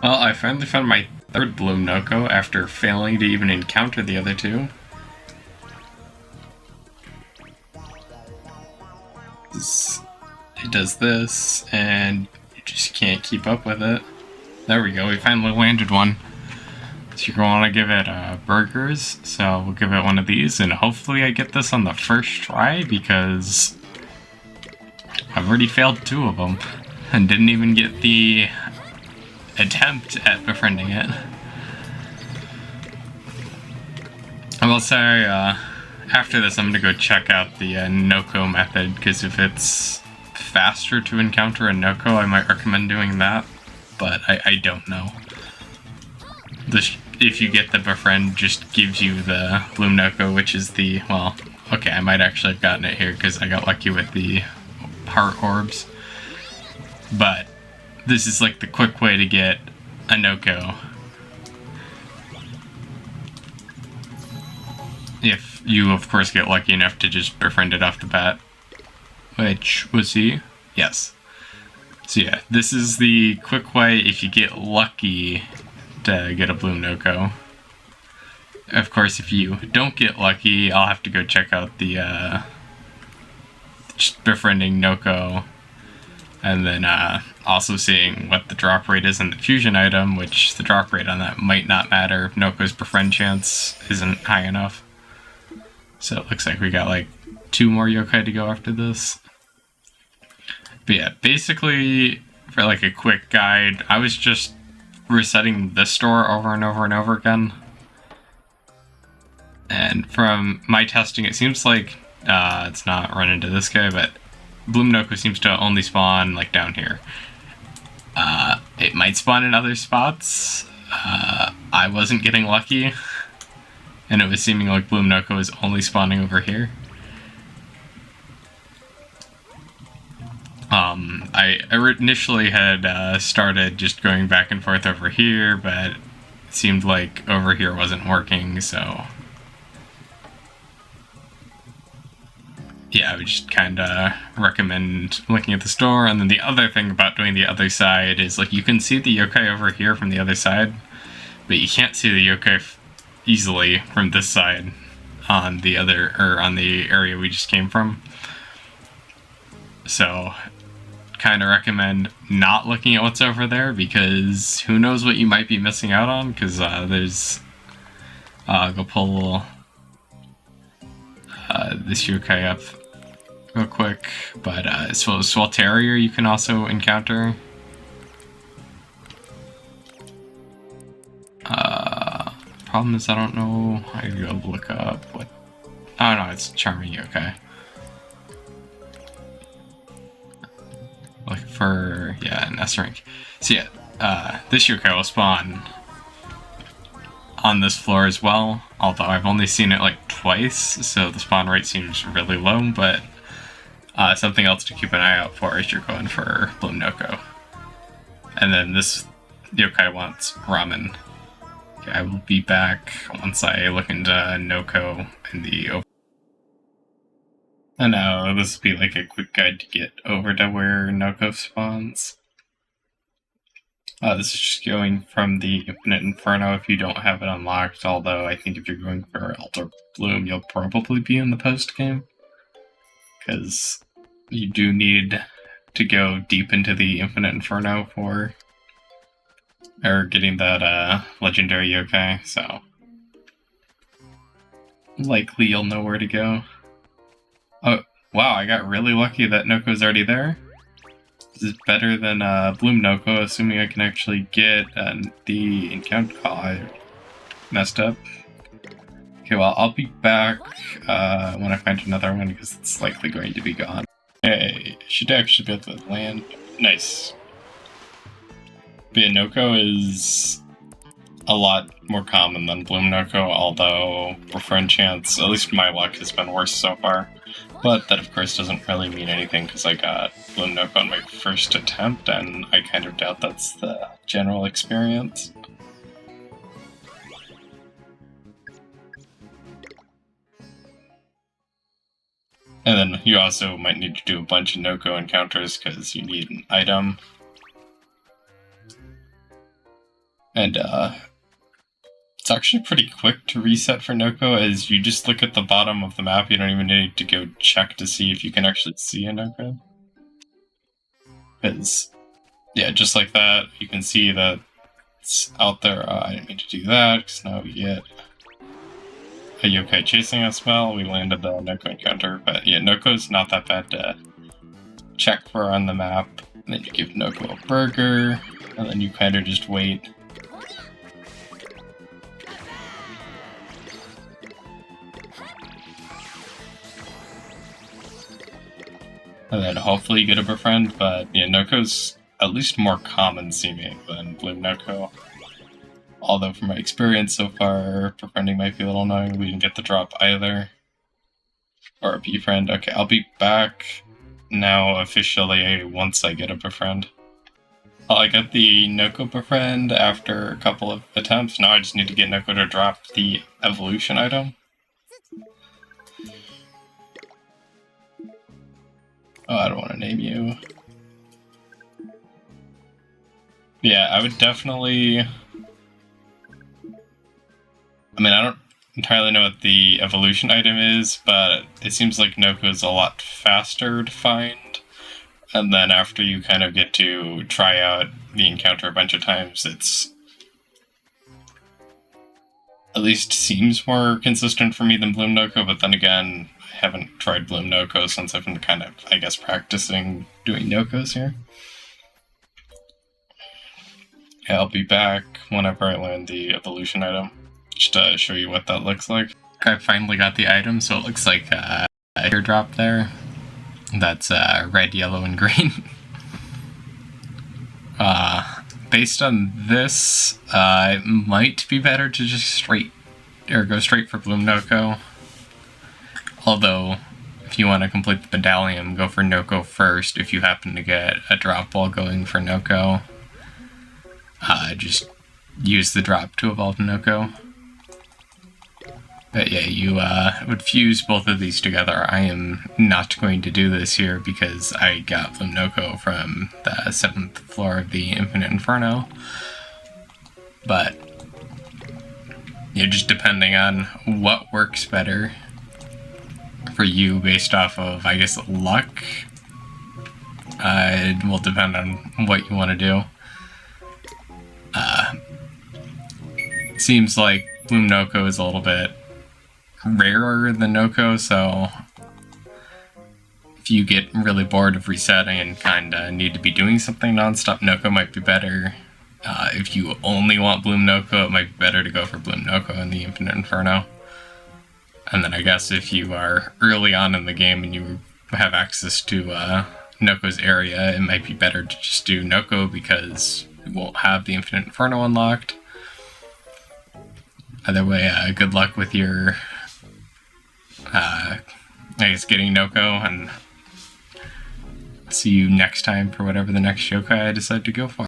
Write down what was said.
Well, I finally found my third Bloominoko after failing to even encounter the other two. It does this, and you just can't keep up with it. There we go, we finally landed one. So you're going to give it burgers, so we'll give it one of these, and hopefully I get this on the first try, because I've already failed 2 of them, and didn't even get the attempt at befriending it. I will say, after this I'm going to go check out the Noko method, because if it's faster to encounter a Noko, I might recommend doing that, but I don't know. If you get the befriend, just gives you the Bloominoko, which is the, well, okay, I might actually have gotten it here because I got lucky with the heart orbs. But this is like the quick way to get a Noko. If you, of course, get lucky enough to just befriend it off the bat. Which, was he? Yes. So yeah, this is the quick way if you get lucky to get a Bloominoko. Of course, if you don't get lucky, I'll have to go check out the befriending Noko, and then also seeing what the drop rate is on the fusion item, which the drop rate on that might not matter if Noko's befriend chance isn't high enough. So it looks like we got like 2 more yokai to go after this. But yeah, basically, for like a quick guide, I was just resetting this door over and over and over again. And from my testing, it seems like it's not run into this guy, but Bloominoko seems to only spawn like down here. It might spawn in other spots. I wasn't getting lucky, and it was seeming like Bloominoko was only spawning over here. I initially had started just going back and forth over here, but it seemed like over here wasn't working, so yeah, I would just kind of recommend looking at the store. And then the other thing about doing the other side is, like, you can see the yokai over here from the other side, but you can't see the yokai easily from this side on the other, or on the area we just came from. So kind of recommend not looking at what's over there, because who knows what you might be missing out on, because there's go pull this yokai up real quick. But Swell Terrier you can also encounter. Problem is I don't know, I gotta go look up what, oh no, it's Charming Yokai. Looking for, yeah, an S rank. So yeah, this yokai will spawn on this floor as well, although I've only seen it like twice, so the spawn rate seems really low, but something else to keep an eye out for as you're going for Bloominoko. And then this yokai wants ramen. Okay, I will be back once I look into Noko in the I know, this will be like a quick guide to get over to where Noko spawns. This is just going from the Infinite Inferno if you don't have it unlocked, although I think if you're going for Alter Bloom, you'll probably be in the post-game. Because you do need to go deep into the Infinite Inferno for getting that legendary yokai, so likely you'll know where to go. Oh, wow, I got really lucky that Noko's already there. This is better than Bloominoko, assuming I can actually get the encounter. Oh, I messed up. Okay, well, I'll be back when I find another one, because it's likely going to be gone. Okay, should actually be able to land. Nice. But yeah, Noko is a lot more common than Bloominoko, although befriend chance, at least my luck, has been worse so far. But that, of course, doesn't really mean anything, because I got Bloominoko on my first attempt, and I kind of doubt that's the general experience. And then you also might need to do a bunch of Noko encounters, because you need an item. And it's actually pretty quick to reset for Noko, as you just look at the bottom of the map. You don't even need to go check to see if you can actually see a Noko. Because, yeah, just like that, you can see that it's out there. I didn't mean to do that, because now we get a yokai chasing us. Well, we landed the Noko encounter, but yeah, Noko's not that bad to check for on the map. And then you give Noko a burger, and then you kind of just wait. And then hopefully you get a befriend, but yeah, Noko's at least more common seeming than Bloominoko. Although from my experience so far, befriending might be a little annoying. We didn't get the drop either. Or a befriend. Okay, I'll be back now officially once I get a befriend. I got the Noko befriend after a couple of attempts. Now I just need to get Noko to drop the evolution item. Oh, I don't want to name you. Yeah, I would definitely... I mean, I don't entirely know what the evolution item is, but it seems like Noko is a lot faster to find. And then after you kind of get to try out the encounter a bunch of times, it's... at least seems more consistent for me than Bloominoko, but then again, I haven't tried Bloominoko since I've been kind of, I guess, practicing doing Nokos here. Yeah, I'll be back whenever I land the evolution item, just to show you what that looks like. I finally got the item, so it looks like a teardrop there. That's red, yellow, and green. Based on this, it might be better to just go straight for Bloominoko. Although, if you want to complete the medallion, go for Noko first. If you happen to get a drop while going for Noko, just use the drop to evolve Noko. But yeah, you would fuse both of these together. I am not going to do this here because I got Bloominoko from the 7th floor of the Infinite Inferno. But, yeah, just depending on what works better for you based off of, I guess, luck. It will depend on what you want to do. Seems like Bloominoko is a little bit rarer than Noko, so if you get really bored of resetting and kinda need to be doing something nonstop, Noko might be better. If you only want Bloominoko, it might be better to go for Bloominoko in the Infinite Inferno. And then I guess if you are early on in the game and you have access to Noko's area, it might be better to just do Noko because you won't have the Infinite Inferno unlocked. Either way, good luck with your, I guess, getting Noko, and see you next time for whatever the next yokai I decide to go for.